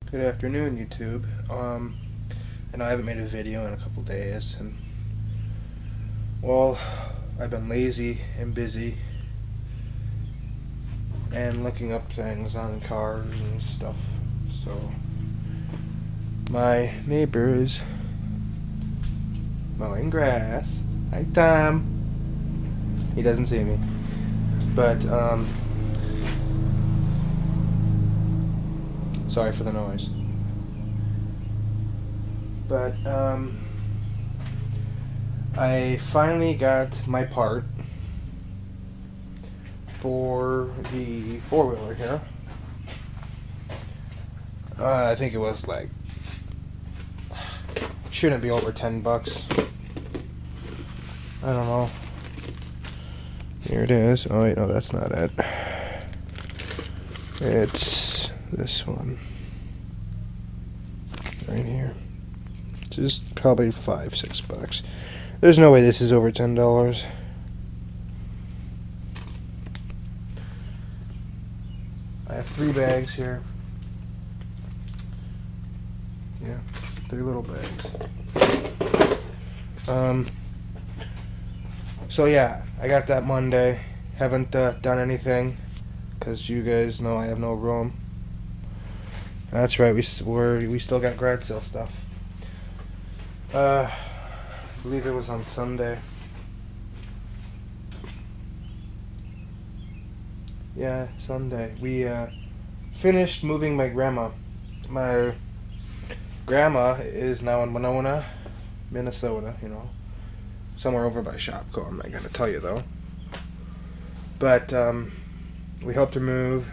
Good afternoon, YouTube. And I haven't made a video in a couple days, and well, I've been lazy and busy and looking up things on cars and stuff. So my neighbor is mowing grass. Hi, Tom. He doesn't see me, but sorry for the noise. But I finally got my part for the four-wheeler here. I think it was like, shouldn't be over $10. I don't know. Here it is. Oh wait, no, that's not it. It's this one right here. It's just probably $5-6. There's no way this is over $10. I have 3 bags here. Yeah, 3 little bags. So yeah, I got that Monday. Haven't done anything because you guys know I have no room. That's right. We still got garage sale stuff. I believe it was on Sunday. Yeah, Sunday. We finished moving my grandma. My grandma is now in Winona, Minnesota, somewhere over by Shopko. I'm not going to tell you, though. But we helped her move.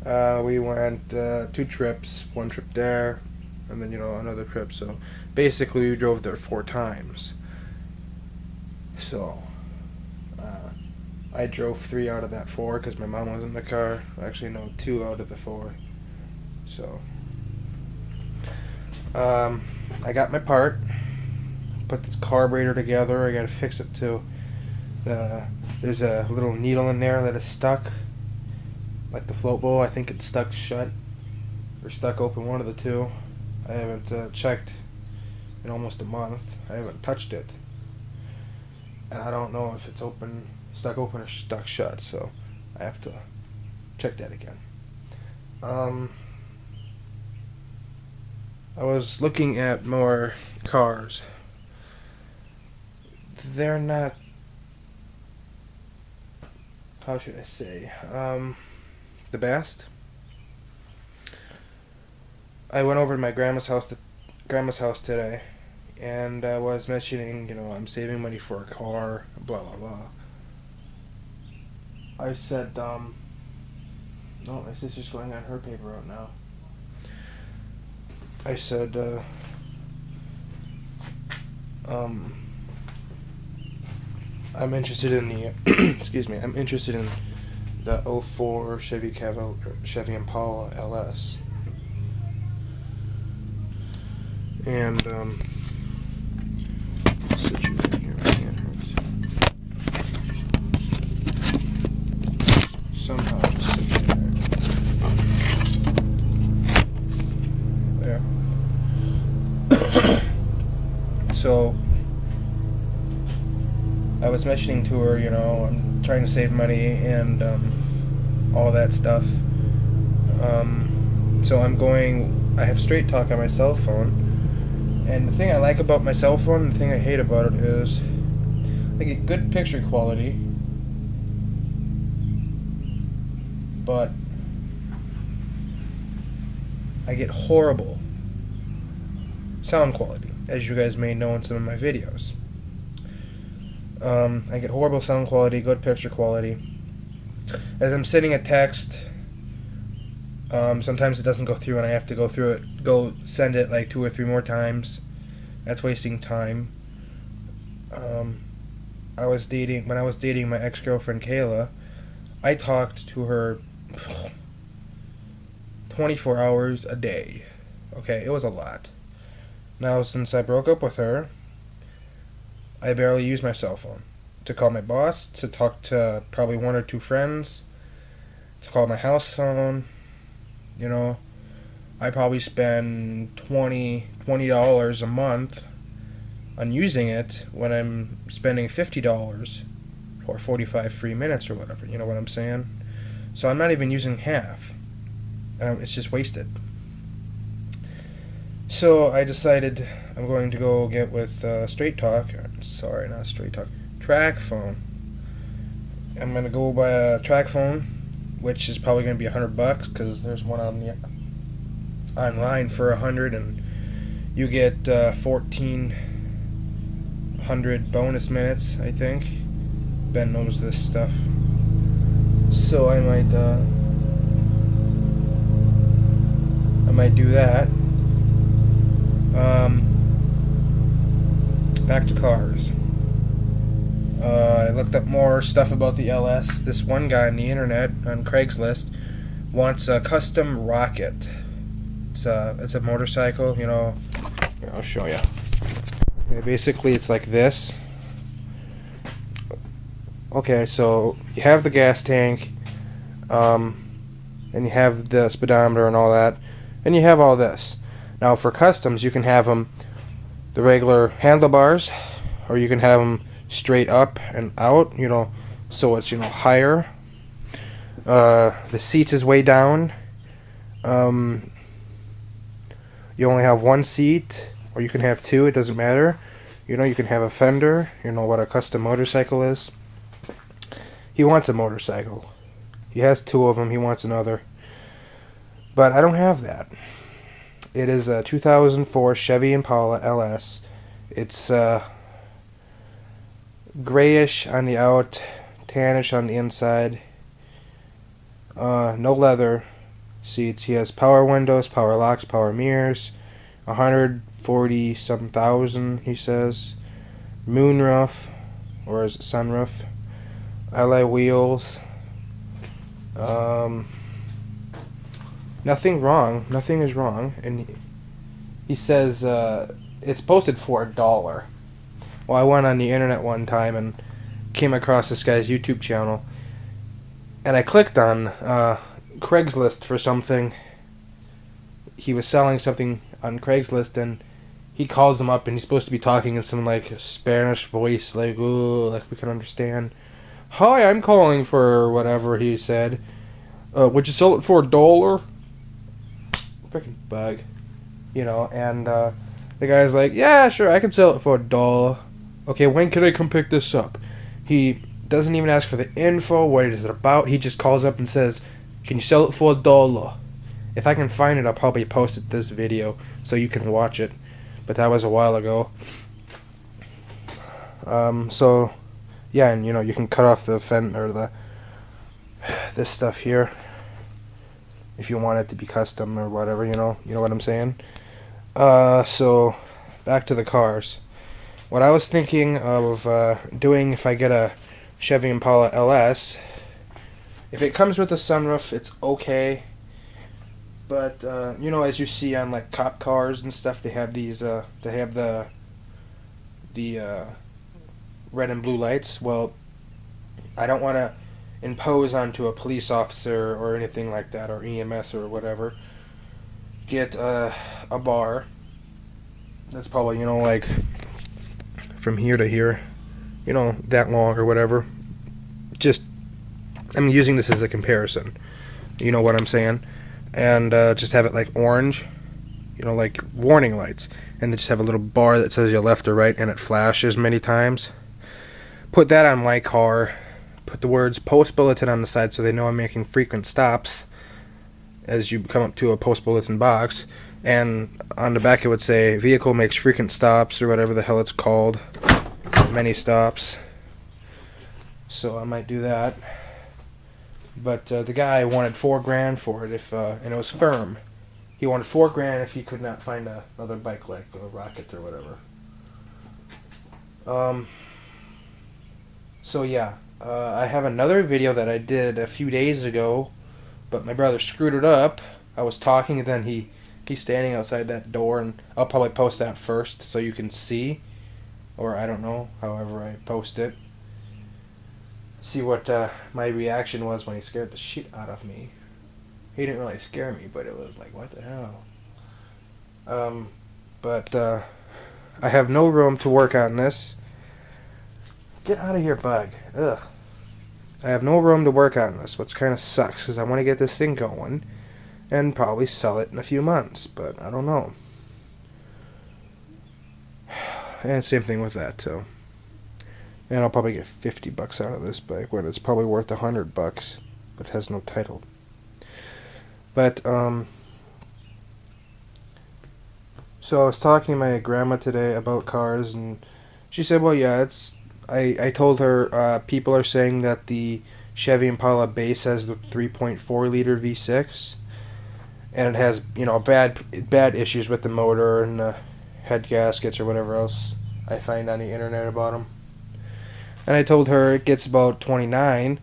We went 2 trips. 1 trip there, and then, another trip. So basically, we drove there 4 times. So I drove 3 out of that 4 because my mom was in the car. Actually, no, 2 out of the 4. So I got my part. Put the carburetor together. I got to fix it too. There's a little needle in there that is stuck, like the float bowl. I think it's stuck shut or stuck open, one of the two. I haven't checked in almost a month. I haven't touched it, and I don't know if it's stuck open or stuck shut. So I have to check that again. I was looking at more cars. They're not, how should I say, the best. I went over to my grandma's house today, and I was mentioning, I'm saving money for a car, blah blah blah. I said, no, my sister's going on her paper route now. I said, I'm interested in the, excuse me, I'm interested in the '04 Chevy Impala LS. And, situation here, my hand hurts. Somehow just situated there. So, I was mentioning to her, I'm trying to save money and all that stuff. So I have Straight Talk on my cell phone. And the thing I like about my cell phone, the thing I hate about it is I get good picture quality, but I get horrible sound quality, as you guys may know in some of my videos. I get horrible sound quality, good picture quality. As I'm sending a text, sometimes it doesn't go through and I have to go send it like 2 or 3 more times. That's wasting time. When I was dating my ex-girlfriend Kayla, I talked to her 24 hours a day. Okay, it was a lot. Now, since I broke up with her, I barely use my cell phone. To call my boss, to talk to probably 1 or 2 friends, to call my house phone, I probably spend $20 a month on using it when I'm spending $50 for 45 free minutes or whatever. You know what I'm saying? So I'm not even using half. It's just wasted. So I decided I'm going to go get with Straight Talk. Sorry, not Straight Talk. TracFone. I'm going to go buy a TracFone, which is probably going to be $100 because there's one on the online for $100, and you get 1,400 bonus minutes. I think Ben knows this stuff, so I might do that. Back to cars. I looked up more stuff about the LS. This one guy on the internet, on Craigslist, wants a custom rocket. It's a motorcycle, you know. Here, I'll show you. Okay, basically, it's like this. Okay, so you have the gas tank, and you have the speedometer and all that, and you have all this. Now, for customs, you can have them the regular handlebars, or you can have them straight up and out, you know, so it's, you know, higher. The seats is way down. You only have one seat, or you can have two, it doesn't matter. You know, you can have a fender, you know what a custom motorcycle is. He wants a motorcycle. He has two of them, he wants another. But I don't have that. It is a 2004 Chevy Impala LS. It's grayish on the out, tannish on the inside. No leather seats. He has power windows, power locks, power mirrors. 140-some thousand, he says. Moonroof, or is it sunroof? LA wheels. Nothing wrong. Nothing is wrong. And he says it's posted for $1. Well, I went on the internet one time and came across this guy's YouTube channel, and I clicked on Craigslist for something. He was selling something on Craigslist, and he calls him up, and he's supposed to be talking in some like Spanish voice, like, ooh, like we can understand. Hi, I'm calling for whatever he said. Would you sell it for $1? Freaking bug, you know. And the guy's like, yeah, sure, I can sell it for $1. Okay, when can I come pick this up? He doesn't even ask for the info. What is it about? He just calls up and says, can you sell it for $1? If I can find it, I'll probably post it this video so you can watch it. But that was a while ago. So yeah, and you know, you can cut off the fender, or this stuff here, if you want it to be custom or whatever, you know what I'm saying. So back to the cars. What I was thinking of doing if I get a Chevy Impala LS, if it comes with a sunroof, it's okay. But you know, as you see on like cop cars and stuff, they have these. They have the red and blue lights. Well, I don't want to impose onto a police officer or anything like that, or EMS or whatever. Get a bar that's probably, you know, like from here to here, you know, that long or whatever. Just, I'm using this as a comparison. You know what I'm saying? And just have it like orange, you know, like warning lights. And then just have a little bar that says you left or right, and it flashes many times. Put that on my car. Put the words post bulletin on the side so they know I'm making frequent stops as you come up to a post bulletin box. And on the back it would say vehicle makes frequent stops, or whatever the hell it's called. Many stops. So I might do that. But the guy wanted $4,000 for it and it was firm. He wanted $4,000 if he could not find another bike like a Rocket or whatever. So yeah, I have another video that I did a few days ago, but my brother screwed it up. I was talking, and then he's standing outside that door, and I'll probably post that first so you can see, or I don't know, however I post it. See what my reaction was when he scared the shit out of me. He didn't really scare me, but it was like, what the hell? But I have no room to work on this. Get out of here, bug. Ugh. I have no room to work on this, which kind of sucks, because I want to get this thing going and probably sell it in a few months, but I don't know. And same thing with that, too. And I'll probably get $50 out of this bike when it's probably worth $100, but has no title. But, so I was talking to my grandma today about cars, and she said, well, yeah, I told her people are saying that the Chevy Impala base has the 3.4 liter V6, and it has, bad issues with the motor and the head gaskets or whatever else I find on the internet about them. And I told her it gets about 29,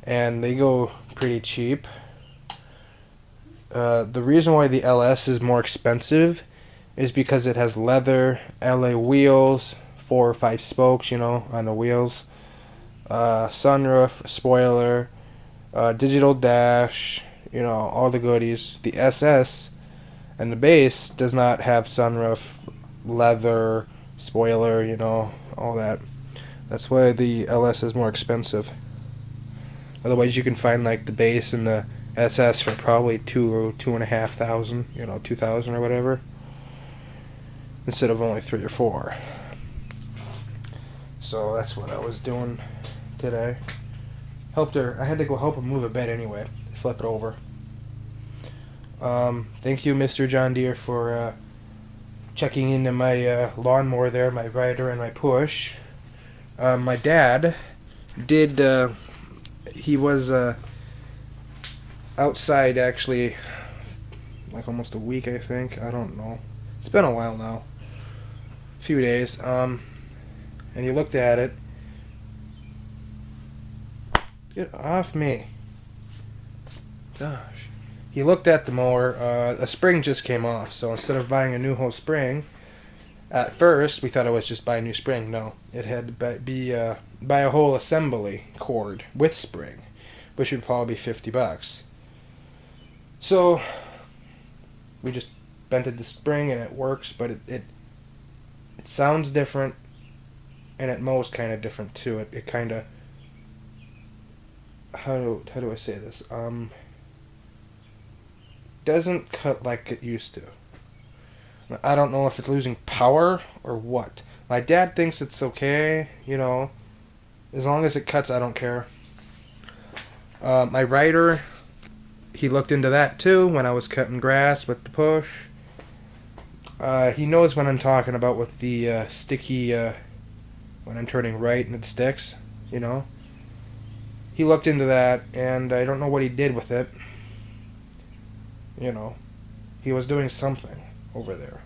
and they go pretty cheap. The reason why the LS is more expensive is because it has leather, LA wheels, 4 or 5 spokes, on the wheels, sunroof, spoiler, digital dash, all the goodies. The SS and the base does not have sunroof, leather, spoiler, all that. That's why the LS is more expensive. Otherwise, you can find like the base and the SS for probably $2,500, $2,000 or whatever, instead of only $3,000 or $4,000. So that's what I was doing today. Helped her. I had to go help her move a bed anyway. Flip it over. Thank you, Mr. John Deere, for checking into my lawnmower there, my rider and my push. My dad did. He was outside actually, like almost a week, I think. I don't know. It's been a while now. A few days. And he looked at it. Get off me. Gosh. He looked at the mower. A spring just came off, so instead of buying a new whole spring, at first we thought it was just buy a new spring. No, it had to buy a whole assembly cord with spring, which would probably be $50. So we just bented the spring and it works, but it sounds different, and at most kind of different too. It kind of, how do I say this? Doesn't cut like it used to. I don't know if it's losing power or what. My dad thinks it's okay, as long as it cuts, I don't care. My rider, he looked into that too when I was cutting grass with the push. He knows what I'm talking about with the sticky, when I'm turning right and it sticks, He looked into that, and I don't know what he did with it. He was doing something over there.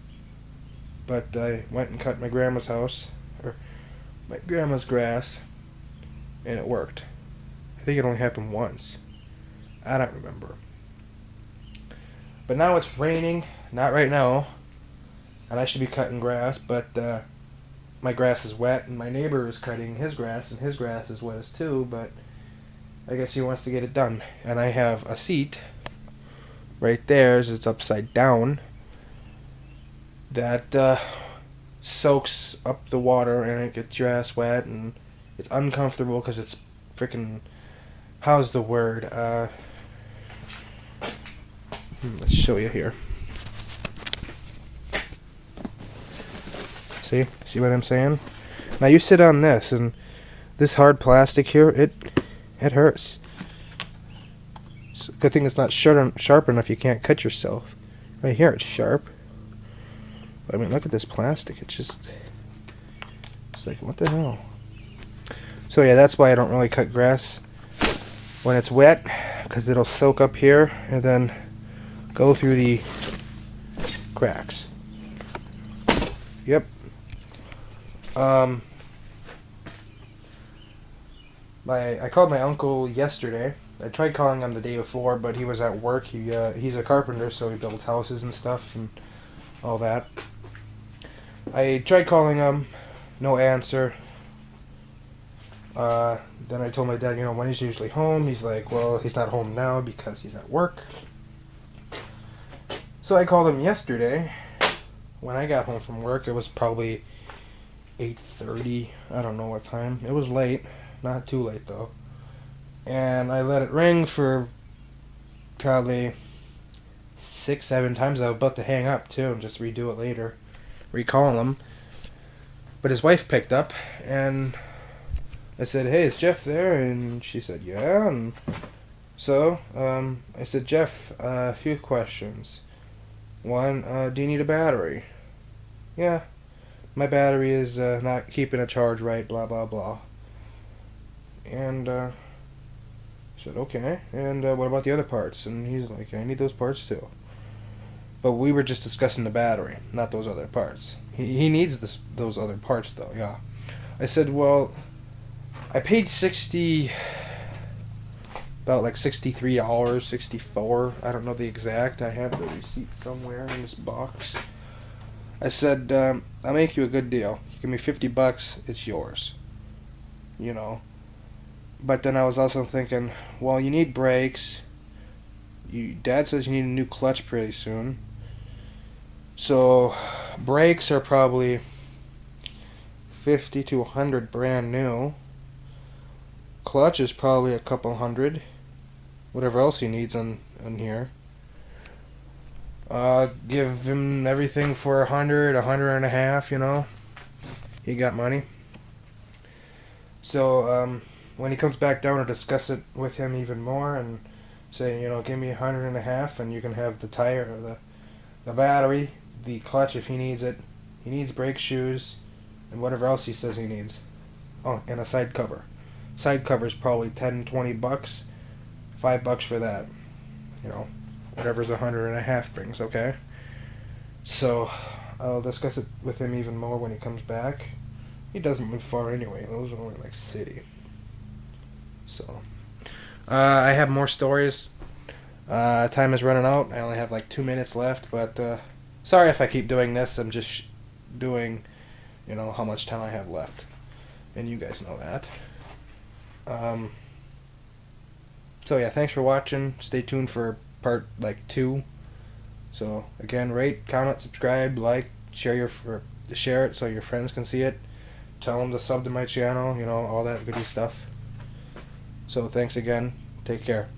But I went and cut my grandma's grass, and it worked. I think it only happened once. I don't remember. But now it's raining, not right now, and I should be cutting grass, but my grass is wet, and my neighbor is cutting his grass, and his grass is wet as too, but I guess he wants to get it done. And I have a seat right there, as it's upside down, that soaks up the water, and it gets your ass wet, and it's uncomfortable because it's freaking, how's the word? Let's show you here. See what I'm saying? Now you sit on this, and this hard plastic here, it hurts. It's a good thing it's not sharp enough you can't cut yourself. Right here it's sharp. I mean, look at this plastic. It's like, what the hell? So yeah, that's why I don't really cut grass when it's wet, because it'll soak up here and then go through the cracks. Yep. I called my uncle yesterday. I tried calling him the day before, but he was at work. He's a carpenter, so he builds houses and stuff and all that. I tried calling him, no answer. Then I told my dad, when he's usually home. He's like, well, he's not home now because he's at work. So I called him yesterday. When I got home from work, it was probably 8:30. I don't know what time. It was late. Not too late, though. And I let it ring for probably 6, 7 times. I was about to hang up, too, and just redo it later. Recall him. But his wife picked up, and I said, "Hey, is Jeff there?" And she said, "Yeah." And so, I said, "Jeff, a few questions. One, do you need a battery?" "Yeah, my battery is not keeping a charge right, blah, blah, blah." And I said, "Okay, and what about the other parts?" And he's like, "I need those parts too." But we were just discussing the battery, not those other parts. He needs those other parts, though, yeah. I said, "Well, I paid about like $63, 64. I don't know the exact. I have the receipt somewhere in this box." I said, "I'll make you a good deal. You give me $50, it's yours." You know. But then I was also thinking, well, you need brakes. Dad says you need a new clutch pretty soon. So, brakes are probably 50 to 100 brand new. Clutch is probably a couple hundred. Whatever else he needs on here. Give him everything for 100, 100 and a half, you know. He got money. So, when he comes back down, to discuss it with him even more and say, give me 100 and a half and you can have the tire, or the battery, the clutch if he needs it. He needs brake shoes and whatever else he says he needs. Oh, and a side cover. Side cover is probably $10-20, $5 for that. Whatever's 100 and a half brings, okay? So, I'll discuss it with him even more when he comes back. He doesn't live far anyway. Those are only like city. So, I have more stories. Time is running out. I only have like 2 minutes left, but sorry if I keep doing this. I'm just doing, how much time I have left. And you guys know that. So yeah, thanks for watching. Stay tuned for part 2. So again, rate, comment, subscribe, like, share it so your friends can see it. Tell them to sub to my channel, all that goody stuff. So thanks again. Take care.